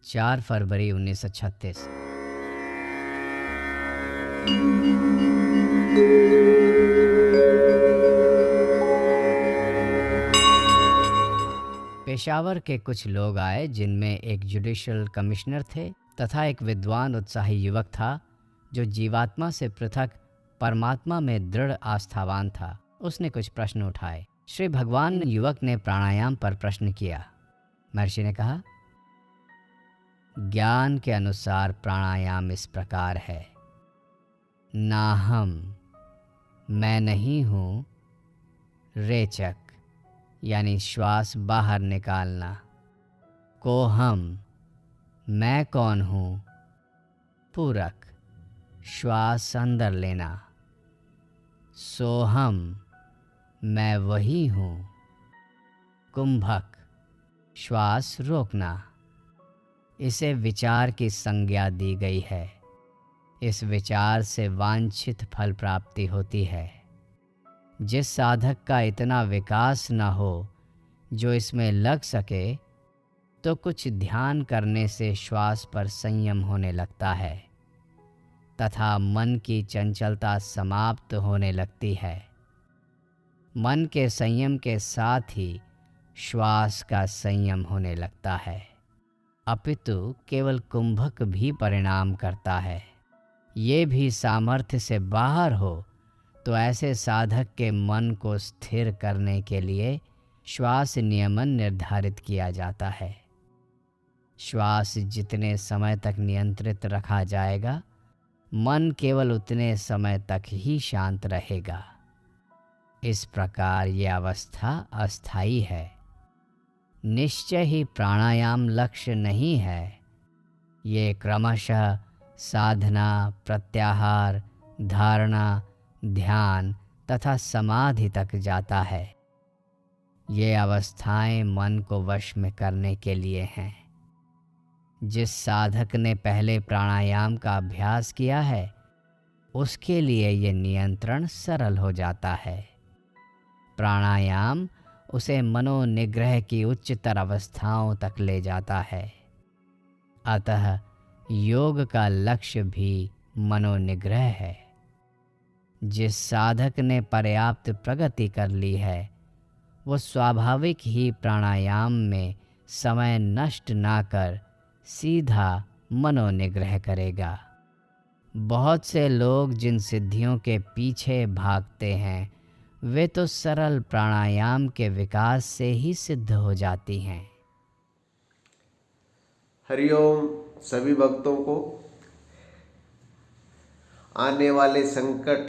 4 फरवरी 1936। पेशावर के कुछ लोग आए, जिनमें एक जुडिशल कमिश्नर थे तथा एक विद्वान उत्साही युवक था जो जीवात्मा से पृथक परमात्मा में दृढ़ आस्थावान था। उसने कुछ प्रश्न उठाए। श्री भगवान युवक ने प्राणायाम पर प्रश्न किया। महर्षि ने कहा, ज्ञान के अनुसार प्राणायाम इस प्रकार है। नाहम, मैं नहीं हूँ। रेचक यानी श्वास बाहर निकालना। कोहम, मैं कौन हूँ। पूरक, श्वास अंदर लेना। सोहम, मैं वही हूँ। कुंभक, श्वास रोकना। इसे विचार की संज्ञा दी गई है। इस विचार से वांछित फल प्राप्ति होती है। जिस साधक का इतना विकास न हो जो इसमें लग सके, तो कुछ ध्यान करने से श्वास पर संयम होने लगता है तथा मन की चंचलता समाप्त होने लगती है। मन के संयम के साथ ही श्वास का संयम होने लगता है। अपितु केवल कुंभक भी परिणाम करता है। ये भी सामर्थ्य से बाहर हो तो ऐसे साधक के मन को स्थिर करने के लिए श्वास नियमन निर्धारित किया जाता है। श्वास जितने समय तक नियंत्रित रखा जाएगा, मन केवल उतने समय तक ही शांत रहेगा। इस प्रकार ये अवस्था अस्थायी है। निश्चय ही प्राणायाम लक्ष्य नहीं है। ये क्रमशः साधना, प्रत्याहार, धारणा, ध्यान तथा समाधि तक जाता है। ये अवस्थाएं मन को वश में करने के लिए हैं। जिस साधक ने पहले प्राणायाम का अभ्यास किया है, उसके लिए ये नियंत्रण सरल हो जाता है। प्राणायाम उसे मनोनिग्रह की उच्चतर अवस्थाओं तक ले जाता है। अतः योग का लक्ष्य भी मनोनिग्रह है। जिस साधक ने पर्याप्त प्रगति कर ली है, वो स्वाभाविक ही प्राणायाम में समय नष्ट ना कर सीधा मनोनिग्रह करेगा। बहुत से लोग जिन सिद्धियों के पीछे भागते हैं, वे तो सरल प्राणायाम के विकास से ही सिद्ध हो जाती हैं। हरिओम सभी भक्तों को। आने वाले संकट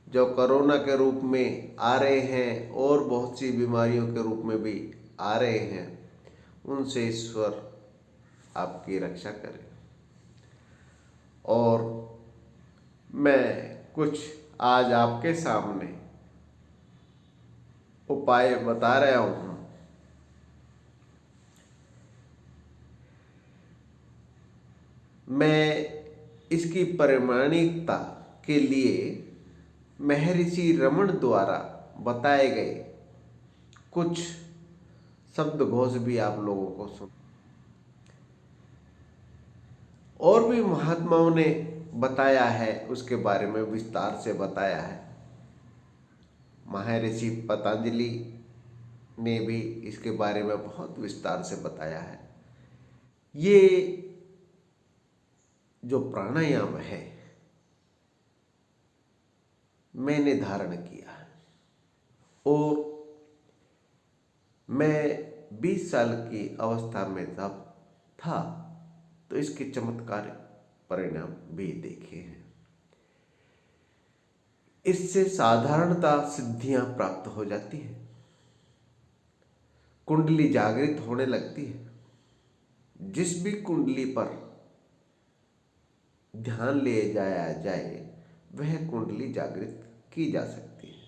जो कोरोना के रूप में आ रहे हैं और बहुत सी बीमारियों के रूप में भी आ रहे हैं, उनसे ईश्वर आपकी रक्षा करे। और मैं कुछ आज आपके सामने उपाय बता रहा हूँ। मैं इसकी प्रमाणिकता के लिए महर्षि रमण द्वारा बताए गए कुछ शब्द घोष भी आप लोगों को सुन। और भी महात्माओं ने बताया है, उसके बारे में विस्तार से बताया है। महर्षि पतंजलि ने भी इसके बारे में बहुत विस्तार से बताया है। ये जो प्राणायाम है, मैंने धारण किया है और मैं 20 साल की अवस्था में जब था तो इसके चमत्कार परिणाम भी देखे हैं। इससे साधारणता सिद्धियां प्राप्त हो जाती है, कुंडली जागृत होने लगती है। जिस भी कुंडली पर ध्यान ले जाया जाए, वह कुंडली जागृत की जा सकती है।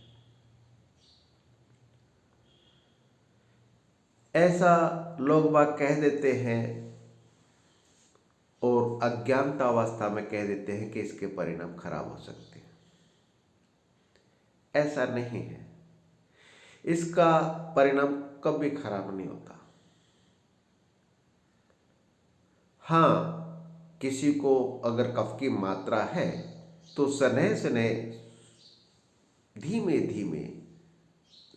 ऐसा लोग बाग कह देते हैं और अज्ञानता अवस्था में कह देते हैं कि इसके परिणाम खराब हो सकते हैं। ऐसा नहीं है। इसका परिणाम कभी खराब नहीं होता। हाँ, किसी को अगर कफ की मात्रा है तो सनह सनह धीमे धीमे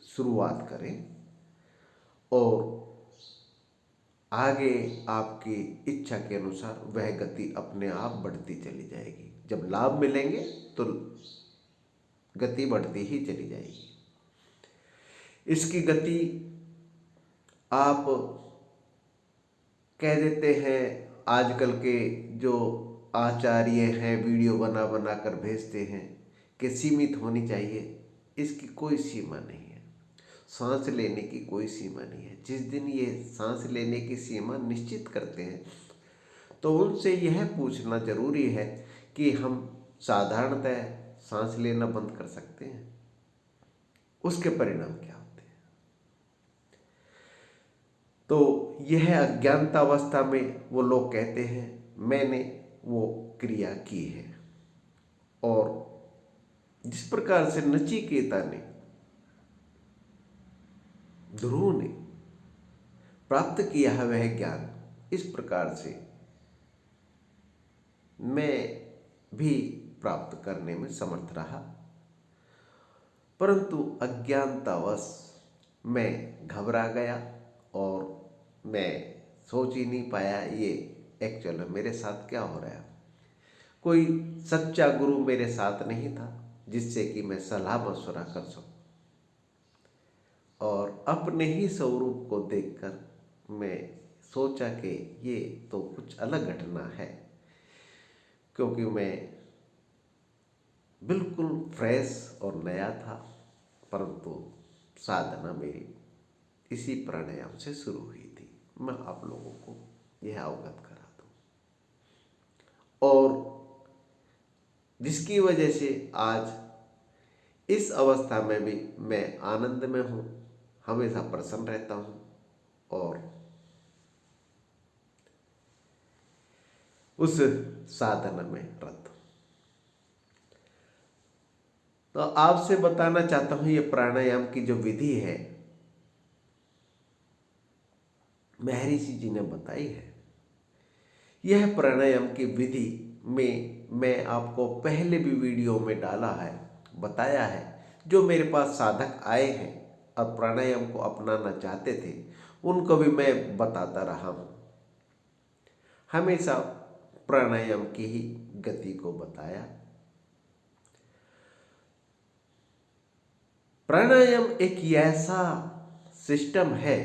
शुरुआत करें और आगे आपकी इच्छा के अनुसार वह गति अपने आप बढ़ती चली जाएगी। जब लाभ मिलेंगे तो गति बढ़ती ही चली जाएगी। इसकी गति आप कह देते हैं, आजकल के जो आचार्य हैं वीडियो बना बना कर भेजते हैं कि सीमित होनी चाहिए। इसकी कोई सीमा नहीं है। सांस लेने की कोई सीमा नहीं है। जिस दिन ये सांस लेने की सीमा निश्चित करते हैं तो उनसे यह पूछना जरूरी है कि हम साधारणतः सांस लेना बंद कर सकते हैं, उसके परिणाम क्या होते हैं। तो यह अज्ञानता अवस्था में वो लोग कहते हैं मैंने वो क्रिया की है। और जिस प्रकार से नचिकेता ने, ध्रुव ने प्राप्त किया है वह ज्ञान, इस प्रकार से मैं भी प्राप्त करने में समर्थ रहा। परंतु अज्ञानतावश मैं घबरा गया और मैं सोच ही नहीं पाया ये एक्चुअल में मेरे साथ क्या हो रहा है। कोई सच्चा गुरु मेरे साथ नहीं था जिससे कि मैं सलाह मशवरा कर सकूं। और अपने ही स्वरूप को देखकर मैं सोचा कि ये तो कुछ अलग घटना है, क्योंकि मैं बिल्कुल फ्रेश और नया था। परंतु साधना मेरी इसी प्राणायाम से शुरू हुई थी। मैं आप लोगों को यह अवगत करा दूं, और जिसकी वजह से आज इस अवस्था में भी मैं आनंद में हूँ, हमेशा प्रसन्न रहता हूँ और उस साधना में रत हूँ। तो आपसे बताना चाहता हूँ, ये प्राणायाम की जो विधि है महर्षि जी ने बताई है। यह प्राणायाम की विधि में मैं आपको पहले भी वीडियो में डाला है, बताया है। जो मेरे पास साधक आए हैं और प्राणायाम को अपनाना चाहते थे उनको भी मैं बताता रहा हूँ। हमेशा प्राणायाम की ही गति को बताया। प्राणायाम एक ऐसा सिस्टम है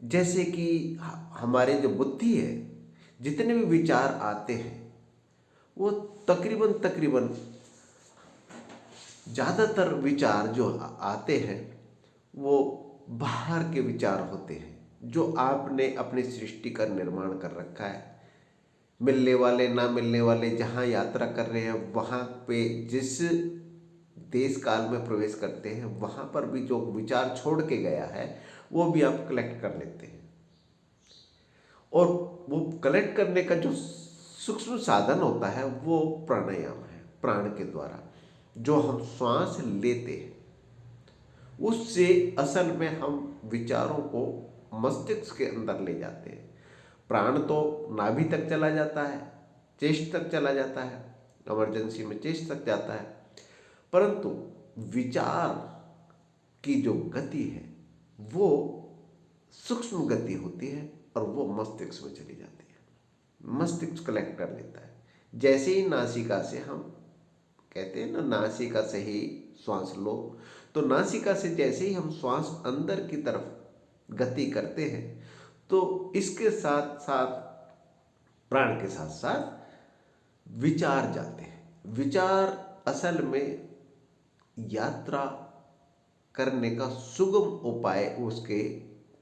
जैसे कि हमारे जो बुद्धि है, जितने भी विचार आते हैं वो तकरीबन ज़्यादातर विचार जो आते हैं वो बाहर के विचार होते हैं, जो आपने अपनी सृष्टि का निर्माण कर रखा है। मिलने वाले ना मिलने वाले जहाँ यात्रा कर रहे हैं, वहाँ पे जिस देश काल में प्रवेश करते हैं, वहाँ पर भी जो विचार छोड़ के गया है वो भी आप कलेक्ट कर लेते हैं। और वो कलेक्ट करने का जो सूक्ष्म साधन होता है वो प्राणायाम है। प्राण के द्वारा जो हम श्वास लेते हैं उससे असल में हम विचारों को मस्तिष्क के अंदर ले जाते हैं। प्राण तो नाभि तक चला जाता है, चेस्ट तक चला जाता है, इमरजेंसी में चेस्ट तक जाता है, परंतु विचार की जो गति है वो सूक्ष्म गति होती है और वो मस्तिष्क में चली जाती है। मस्तिष्क कलेक्ट कर लेता है। जैसे ही नासिका से, हम कहते हैं ना नासिका से ही श्वास लो, तो नासिका से जैसे ही हम श्वास अंदर की तरफ गति करते हैं तो इसके साथ साथ प्राण के साथ साथ विचार जाते हैं। विचार असल में यात्रा करने का सुगम उपाय उसके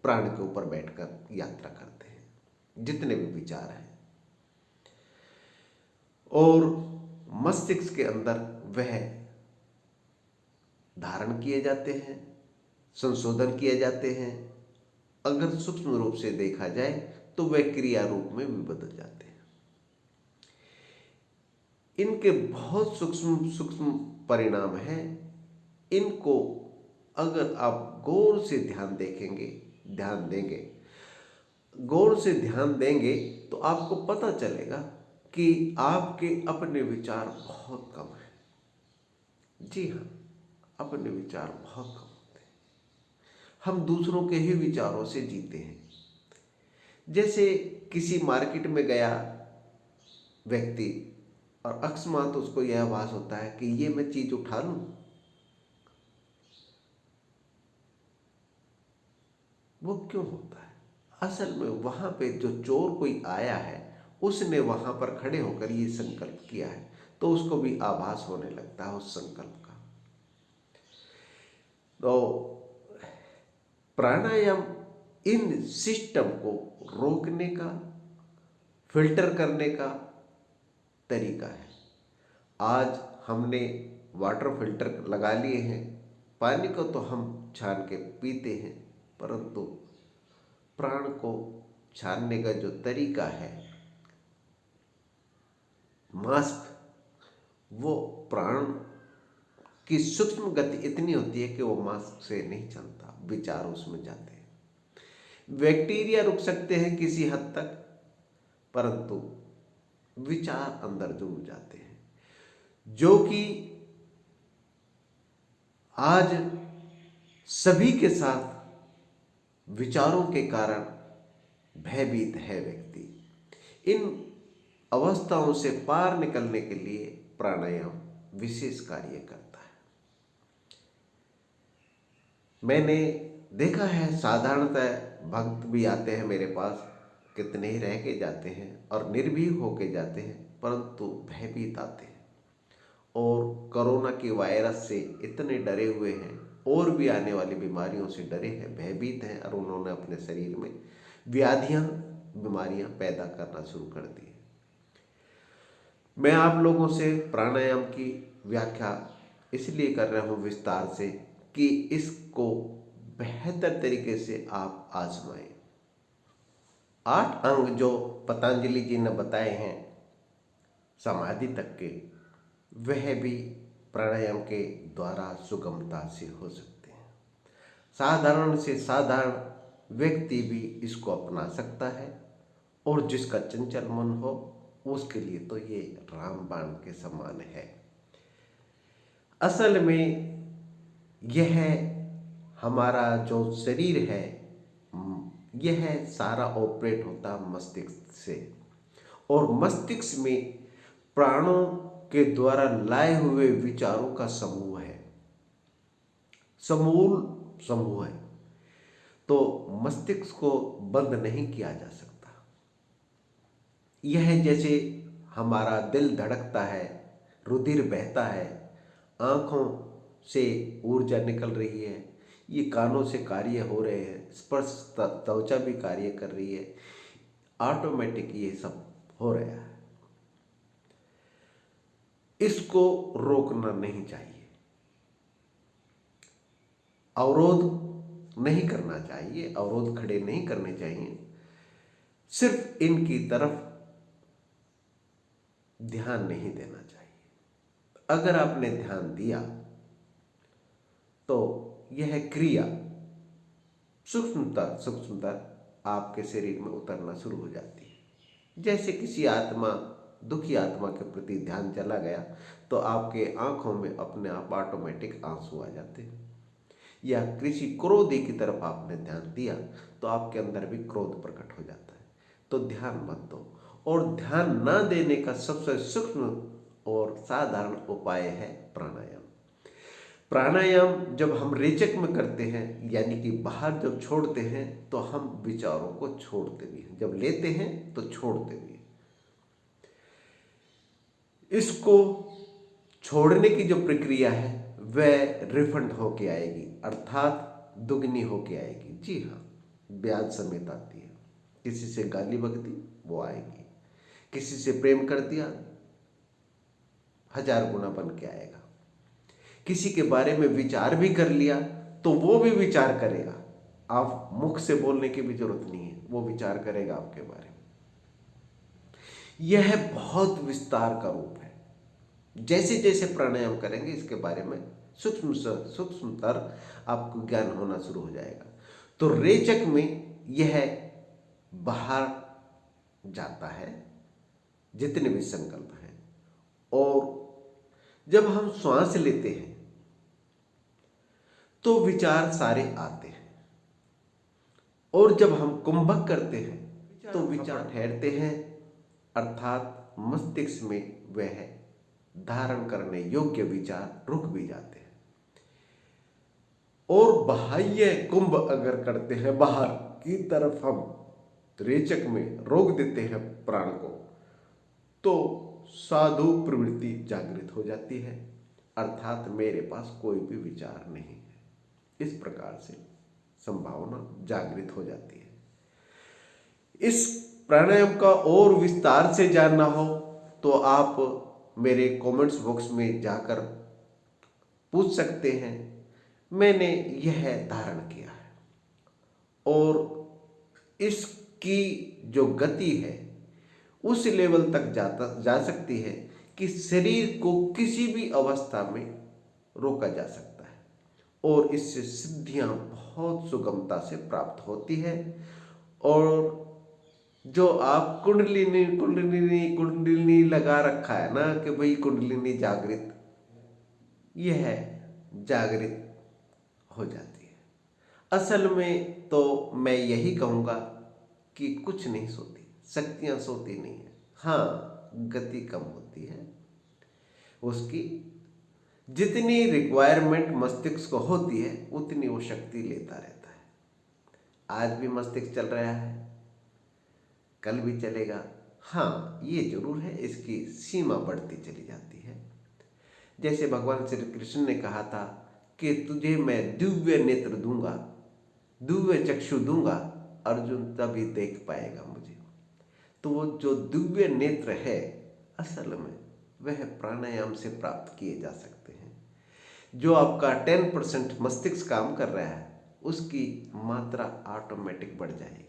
प्राण के ऊपर बैठकर यात्रा करते हैं, जितने भी विचार हैं। और मस्तिष्क के अंदर वह धारण किए जाते हैं, संशोधन किए जाते हैं। अगर सूक्ष्म रूप से देखा जाए तो वह क्रिया रूप में भी बदल जाते हैं। इनके बहुत सूक्ष्म परिणाम हैं। इनको अगर आप गौर से ध्यान देंगे, गौर से ध्यान देंगे तो आपको पता चलेगा कि आपके अपने विचार बहुत कम हैं। जी हाँ, अपने विचार बहुत कम होते हैं। हम दूसरों के ही विचारों से जीते हैं। जैसे किसी मार्केट में गया व्यक्ति और अकस्मात उसको यह आभास होता है कि ये मैं चीज उठा लूं, वो क्यों होता है? असल में वहां पे जो चोर कोई आया है, उसने वहां पर खड़े होकर ये संकल्प किया है, तो उसको भी आभास होने लगता है उस संकल्प का। तो प्राणायाम इन सिस्टम को रोकने का, फिल्टर करने का तरीका है। आज हमने वाटर फिल्टर लगा लिए हैं, पानी को तो हम छान के पीते हैं, परंतु प्राण को छानने का जो तरीका है, मास्क, वो प्राण की सूक्ष्म गति इतनी होती है कि वो मास्क से नहीं चलता, विचार उसमें जाते हैं। बैक्टीरिया रुक सकते हैं किसी हद तक, परंतु विचार अंदर जरूर जाते हैं, जो कि आज सभी के साथ विचारों के कारण भयभीत है व्यक्ति। इन अवस्थाओं से पार निकलने के लिए प्राणायाम विशेष कार्य करता है। मैंने देखा है साधारणतः भक्त भी आते हैं मेरे पास, कितने ही रह के जाते हैं और निर्भीक होके जाते हैं, परंतु भयभीत आते हैं और कोरोना की वायरस से इतने डरे हुए हैं और भी आने वाली बीमारियों से डरे हैं, भयभीत हैं, और उन्होंने अपने शरीर में व्याधियां, बीमारियां पैदा करना शुरू कर दी। मैं आप लोगों से प्राणायाम की व्याख्या इसलिए कर रहा हूं विस्तार से कि इसको बेहतर तरीके से आप आजमाएं। 8 अंग जो पतंजलि जी ने बताए हैं समाधि तक के, वह भी प्राणायाम के द्वारा सुगमता से हो सकते हैं। साधारण से साधारण व्यक्ति भी इसको अपना सकता है, और जिसका चंचल मन हो उसके लिए तो ये रामबाण के समान है। असल में यह हमारा जो शरीर है, यह सारा ऑपरेट होता है मस्तिष्क से, और मस्तिष्क में प्राणों के द्वारा लाए हुए विचारों का समूह है, समूह है। तो मस्तिष्क को बंद नहीं किया जा सकता। यह जैसे हमारा दिल धड़कता है, रुधिर बहता है, आंखों से ऊर्जा निकल रही है, ये कानों से कार्य हो रहे हैं, स्पर्श त्वचा भी कार्य कर रही है, ऑटोमेटिक ये सब हो रहा है। इसको रोकना नहीं चाहिए, अवरोध नहीं करना चाहिए, अवरोध खड़े नहीं करने चाहिए, सिर्फ इनकी तरफ ध्यान नहीं देना चाहिए। अगर आपने ध्यान दिया तो यह क्रिया सूक्ष्मतर आपके शरीर में उतरना शुरू हो जाती है। जैसे किसी दुखी आत्मा के प्रति ध्यान चला गया तो आपके आंखों में अपने आप ऑटोमेटिक आंसू आ जाते हैं। या किसी क्रोधी की तरफ आपने ध्यान दिया तो आपके अंदर भी क्रोध प्रकट हो जाता है। तो ध्यान मत दो, और ध्यान ना देने का सबसे सूक्ष्म और साधारण उपाय है प्राणायाम। प्राणायाम जब हम रेचक में करते हैं, यानी कि बाहर जब छोड़ते हैं, तो हम विचारों को छोड़ते भी हैं, जब लेते हैं तो छोड़ते भी हैं। इसको छोड़ने की जो प्रक्रिया है वह रिफंड होके आएगी, अर्थात दुगनी होके आएगी। जी हाँ, ब्याज समेत आती है। किसी से गाली बक दी, वो आएगी। किसी से प्रेम कर दिया, 1000 गुना बन के आएगा। किसी के बारे में विचार भी कर लिया तो वो भी विचार करेगा। आप मुख से बोलने की भी जरूरत नहीं है, वो विचार करेगा आपके बारे में। यह बहुत विस्तार का रूप है। जैसे जैसे प्राणायाम करेंगे इसके बारे में सूक्ष्मतर आपको ज्ञान होना शुरू हो जाएगा। तो रेचक में यह बाहर जाता है, जितने भी संकल्प हैं। और जब हम श्वास लेते हैं तो विचार सारे आते हैं, और जब हम कुंभक करते हैं तो विचार ठहरते हैं, अर्थात मस्तिष्क में वह धारण करने योग्य विचार रुक भी जाते हैं। और बाह्य कुंभ अगर करते हैं, बाहर की तरफ हम रेचक में रोक देते हैं प्राण को, तो साधु प्रवृत्ति जागृत हो जाती है, अर्थात मेरे पास कोई भी विचार नहीं है। इस प्रकार से संभावना जागृत हो जाती है। इस प्राणायाम का और विस्तार से जानना हो तो आप मेरे कमेंट्स बॉक्स में जाकर पूछ सकते हैं। मैंने यह धारण किया है, और इसकी जो गति है उस लेवल तक जा सकती है कि शरीर को किसी भी अवस्था में रोका जा सकता है, और इससे सिद्धियां बहुत सुगमता से प्राप्त होती है। और जो आप कुंडलिनी कुंडलिनी कुंडलिनी लगा रखा है ना कि भाई कुंडलिनी जागृत, यह जागृत हो जाती है। असल में तो मैं यही कहूँगा कि कुछ नहीं सोती, शक्तियाँ सोती नहीं है। हाँ, गति कम होती है, उसकी जितनी रिक्वायरमेंट मस्तिष्क को होती है उतनी वो शक्ति लेता रहता है। आज भी मस्तिष्क चल रहा है, कल भी चलेगा। हाँ, ये जरूर है, इसकी सीमा बढ़ती चली जाती है। जैसे भगवान श्री कृष्ण ने कहा था कि तुझे मैं दिव्य नेत्र दूंगा, दिव्य चक्षु दूंगा, अर्जुन तभी देख पाएगा मुझे। तो वो जो दिव्य नेत्र है, असल में वह प्राणायाम से प्राप्त किए जा सकते हैं। जो आपका 10% मस्तिष्क काम कर रहा है, उसकी मात्रा ऑटोमेटिक बढ़ जाएगी।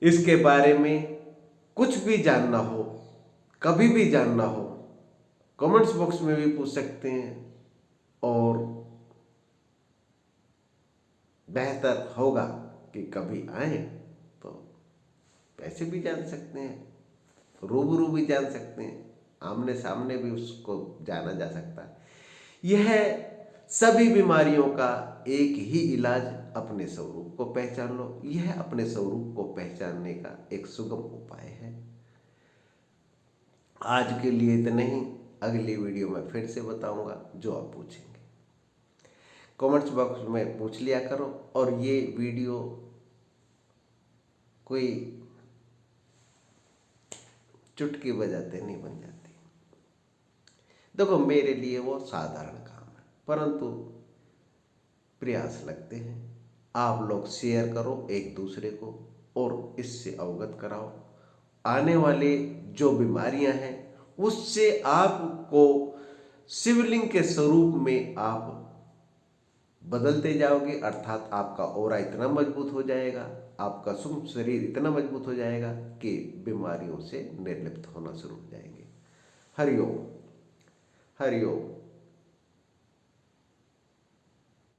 इसके बारे में कुछ भी जानना हो, कभी भी जानना हो, कमेंट्स बॉक्स में भी पूछ सकते हैं, और बेहतर होगा कि कभी आए तो ऐसे भी जान सकते हैं, रूबरू भी जान सकते हैं, आमने सामने भी उसको जाना जा सकता है। यह सभी बीमारियों का एक ही इलाज, अपने स्वरूप को पहचान लो। यह अपने स्वरूप को पहचानने का एक सुगम उपाय है। आज के लिए इतना ही, अगली वीडियो में फिर से बताऊंगा जो आप पूछेंगे। कमेंट्स बॉक्स में पूछ लिया करो, और ये वीडियो कोई चुटकी बजाते नहीं बन जाती। देखो, मेरे लिए वो साधारण काम है, परंतु प्रयास लगते हैं। आप लोग शेयर करो एक दूसरे को, और इससे अवगत कराओ। आने वाले जो बीमारियां हैं उससे आपको शिवलिंग के स्वरूप में आप बदलते जाओगे, अर्थात आपका ऑरा इतना मजबूत हो जाएगा, आपका सूक्ष्म शरीर इतना मजबूत हो जाएगा कि बीमारियों से निर्लिप्त होना शुरू हो जाएंगे। हरिओम हरिओम।